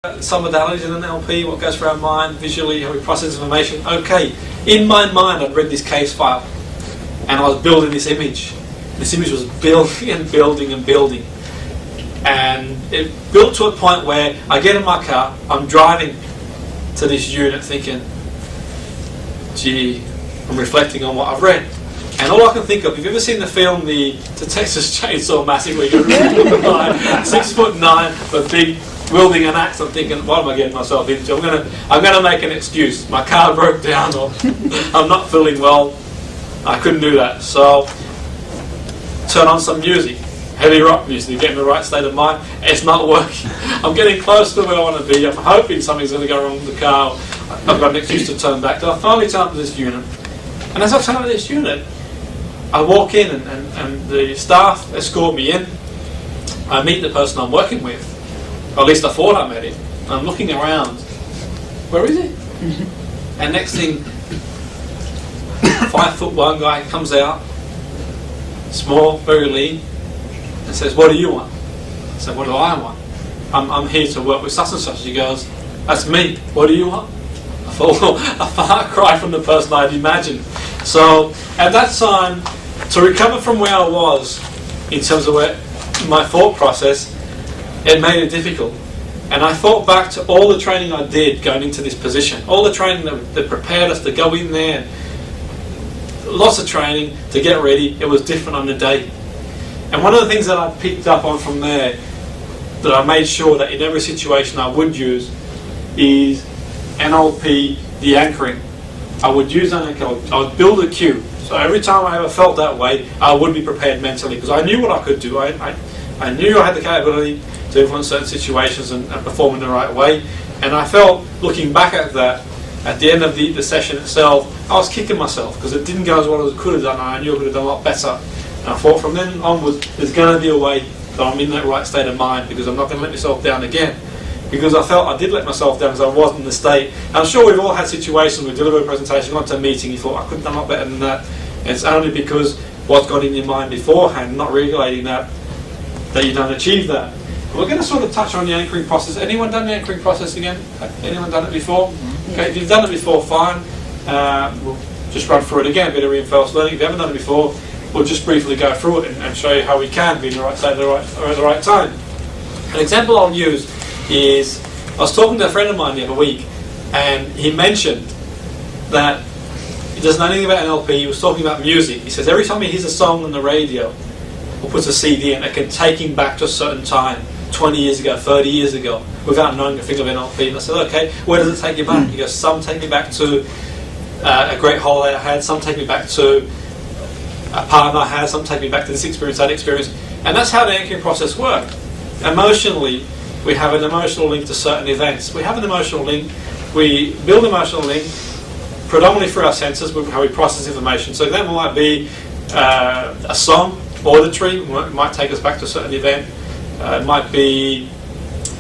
some modalities in an LP, what goes through our mind, visually, how we process information. Okay, in my mind I'd read this case file and I was building this image. This image was building and building and building. And it built to a point where I get in my car, I'm driving to this unit thinking, gee, I'm reflecting on what I've read. And all I can think of, have you ever seen the film The Texas Chainsaw Massacre, where you're a guy, 6'9", but big, wielding an axe? I'm thinking, what am I getting myself into? I'm gonna make an excuse. My car broke down, or I'm not feeling well. I couldn't do that. So turn on some music, heavy rock music, to get in the right state of mind. It's not working. I'm getting close to where I want to be. I'm hoping something's going to go wrong with the car. I've got an excuse to turn back. So I finally turn up to this unit. And as I turn up to this unit, I walk in and the staff escort me in. I meet the person I'm working with. Or at least I thought I met him. I'm looking around. Where is he? And next thing, 5'1" guy comes out, small, very lean, and says, "What do you want?" I said, "What do I want? I'm here to work with such and such." He goes, "That's me. What do you want?" I thought, well, a far cry from the person I'd imagined. So at that time, to recover from where I was in terms of where my thought process, it made it difficult. And I thought back to all the training I did going into this position, all the training that prepared us to go in there, lots of training to get ready. It was different on the day. And one of the things that I picked up on from there, that I made sure that in every situation I would use, is NLP, the anchoring. I would use an anchor. I would build a cue. So every time I ever felt that way, I would be prepared mentally, because I knew what I could do. I knew I had the capability to influence certain situations and perform in the right way. And I felt, looking back at that, at the end of the session itself, I was kicking myself because it didn't go as well as I could have done, and I knew I could have done a lot better. And I thought from then onwards, there's going to be a way that I'm in that right state of mind, because I'm not going to let myself down again. Because I felt I did let myself down because I wasn't in the state. And I'm sure we've all had situations where we deliver a presentation, gone to a meeting, you thought, I could have done a lot better than that. And it's only because what's gone in your mind beforehand, not regulating that you don't achieve that. We're going to sort of touch on the anchoring process. Anyone done the anchoring process again? Anyone done it before? Okay, if you've done it before, fine. We'll just run through it again, a bit of reinforced learning. If you haven't done it before, we'll just briefly go through it and show you how we can be in the right state at the right time. An example I'll use is, I was talking to a friend of mine the other week, and he mentioned that he doesn't know anything about NLP. He was talking about music. He says every time he hears a song on the radio or puts a CD in, it can take him back to a certain time, 20 years ago, 30 years ago, without knowing a thing of NLP. And I said, okay, where does it take you back? He goes, some take me back to a great holiday I had, some take me back to a partner I had, some take me back to this experience, that experience. And that's how the anchoring process works. Emotionally, we have an emotional link to certain events. We have an emotional link. We build an emotional link predominantly through our senses, how we process information. So that might be a song, auditory, might take us back to a certain event. It might be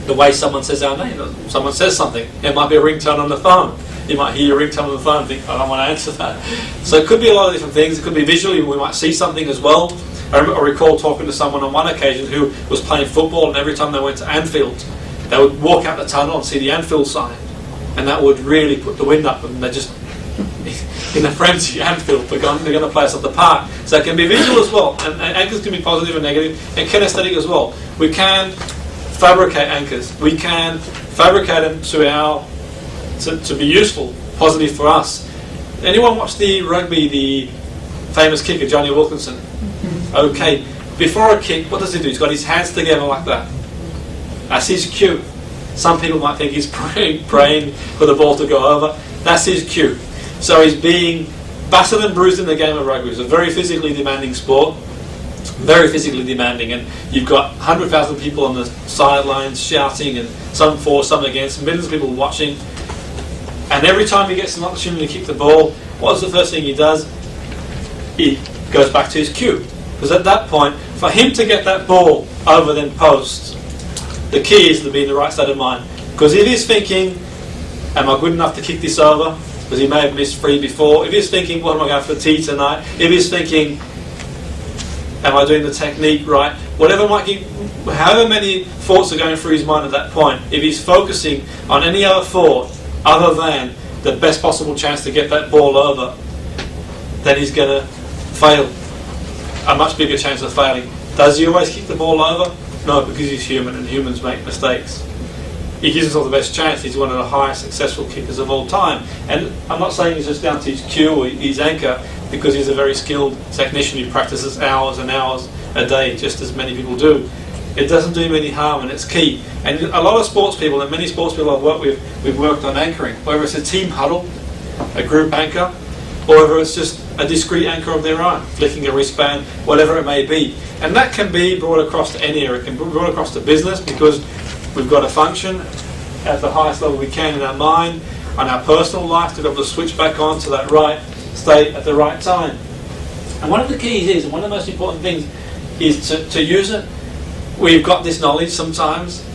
the way someone says our name. Someone says something. It might be a ringtone on the phone. You might hear a ringtone on the phone and think, I don't want to answer that. So it could be a lot of different things. It could be visually, we might see something as well. I recall talking to someone on one occasion who was playing football, and every time they went to Anfield, they would walk out the tunnel and see the Anfield sign, and that would really put the wind up, and they just, in a frenzy, Anfield, they're going to play us at the park. So it can be visual as well, and anchors can be positive and negative, and kinesthetic as well. We can fabricate anchors. We can fabricate them to be useful, positive for us. Anyone watch the rugby, the famous kicker, Johnny Wilkinson? Okay, before a kick, what does he do? He's got his hands together like that. That's his cue. Some people might think he's praying for the ball to go over. That's his cue. So he's being battered and bruised in the game of rugby. It's a very physically demanding sport. Very physically demanding. And you've got 100,000 people on the sidelines shouting, and some for, some against, millions of people watching. And every time he gets an opportunity to kick the ball, what's the first thing he does? He goes back to his cue. Because at that point, for him to get that ball over them posts, the key is to be in the right state of mind. Because if he's thinking, am I good enough to kick this over? Because he may have missed free before. If he's thinking, what am I going for tea tonight? If he's thinking, Am I doing the technique right? Whatever might keep, however many thoughts are going through his mind at that point, if he's focusing on any other thought other than the best possible chance to get that ball over, then he's going to fail. A much bigger chance of failing. Does he always kick the ball over? No, because he's human and humans make mistakes. He gives himself the best chance. He's one of the highest successful kickers of all time. And I'm not saying it's just down to his cue or his anchor, because he's a very skilled technician who practices hours and hours a day, just as many people do. It doesn't do him any harm, and it's key. And a lot of sports people, and many sports people I've worked with, we've worked on anchoring, whether it's a team huddle, a group anchor, or whether it's just a discrete anchor of their own, flicking a wristband, whatever it may be. And that can be brought across to any area. It can be brought across to business, because we've got to function at the highest level we can in our mind, and our personal life, to be able to switch back on to that right state at the right time. And one of the keys is, and one of the most important things, is to use it. We've got this knowledge sometimes,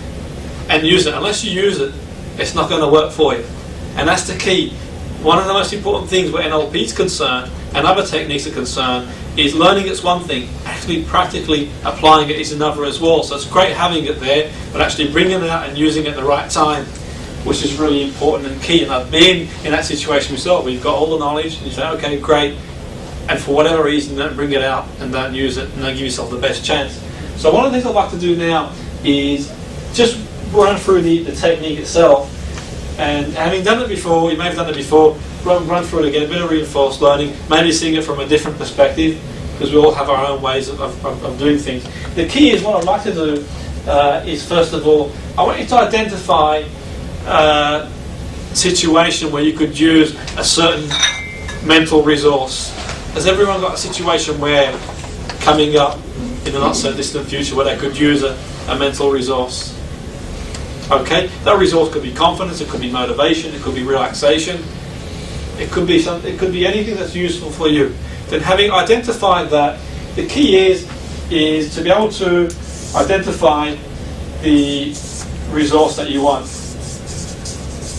and use it. Unless you use it, it's not going to work for you. And that's the key. One of the most important things where NLP is concerned, and other techniques are concerned, is learning it's one thing, actually practically applying it is another as well. So it's great having it there, but actually bringing it out and using it at the right time, which is really important and key. And I've been in that situation myself, where you've got all the knowledge, and you say, okay, great, and for whatever reason, don't bring it out and don't use it, and don't give yourself the best chance. So one of the things I'd like to do now is just run through the technique itself. And having done it before, you may have done it before, run through it again, a bit of reinforced learning, maybe seeing it from a different perspective, because we all have our own ways of doing things. The key is, what I'd like to do is, first of all, I want you to identify a situation where you could use a certain mental resource. Has everyone got a situation where, coming up in the not so distant future, where they could use a mental resource? Okay, that resource could be confidence, it could be motivation, it could be relaxation, it could be anything that's useful for you. Then, having identified that, the key is to be able to identify the resource that you want.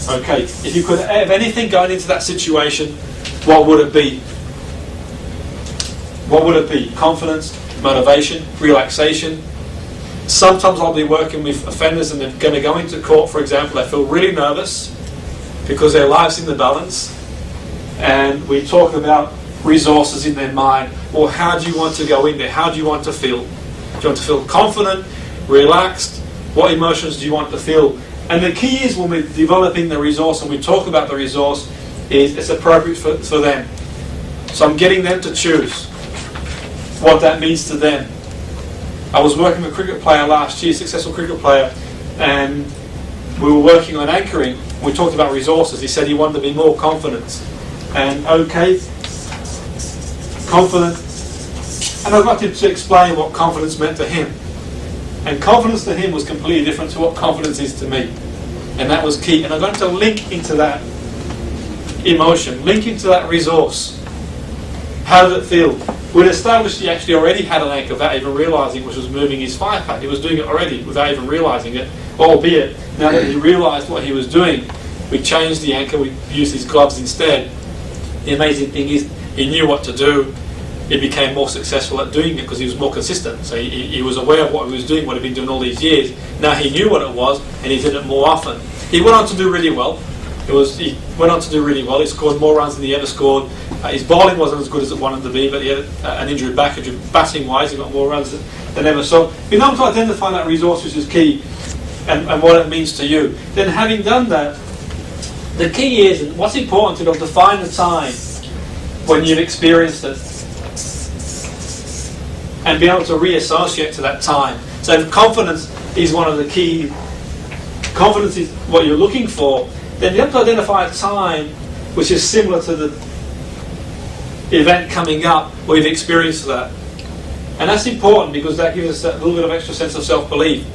Okay, if you could have anything going into that situation, what would it be? What would it be? Confidence, motivation, relaxation. Sometimes I'll be working with offenders and they're going to go into court, for example. They feel really nervous because their life's in the balance, and we talk about resources in their mind. Or how do you want to go in there? How do you want to feel? Do you want to feel confident, relaxed? What emotions do you want to feel? And the key is, when we're developing the resource and we talk about the resource, is it's appropriate for them. So I'm getting them to choose what that means to them. I was working with a cricket player last year, successful cricket player, and we were working on anchoring. We talked about resources. He said he wanted to be more confident. And okay, confident. And I'd like him to explain what confidence meant to him. And confidence to him was completely different to what confidence is to me. And that was key. And I'm going to link into that emotion, link into that resource. How did it feel? We'd established he actually already had an anchor without even realising, which was moving his 5-pack. He was doing it already without even realising it. Albeit, now that he realised what he was doing, we changed the anchor, we used his gloves instead. The amazing thing is, he knew what to do. He became more successful at doing it because he was more consistent. So he was aware of what he was doing, what he'd been doing all these years. Now he knew what it was, and he did it more often. He went on to do really well. He went on to do really well. He scored more runs than he ever scored. His bowling wasn't as good as it wanted to be, but he had an injured back. Batting-wise, he got more runs than ever. So being able to identify that resource, which is key, and what it means to you. Then, having done that, the key is, and what's important, to be able to find the time when you've experienced it, and be able to reassociate to that time. So if confidence is one of the key, confidence is what you're looking for, then you have to identify a time which is similar to the event coming up where you've experienced that. And that's important, because that gives us a little bit of extra sense of self-belief.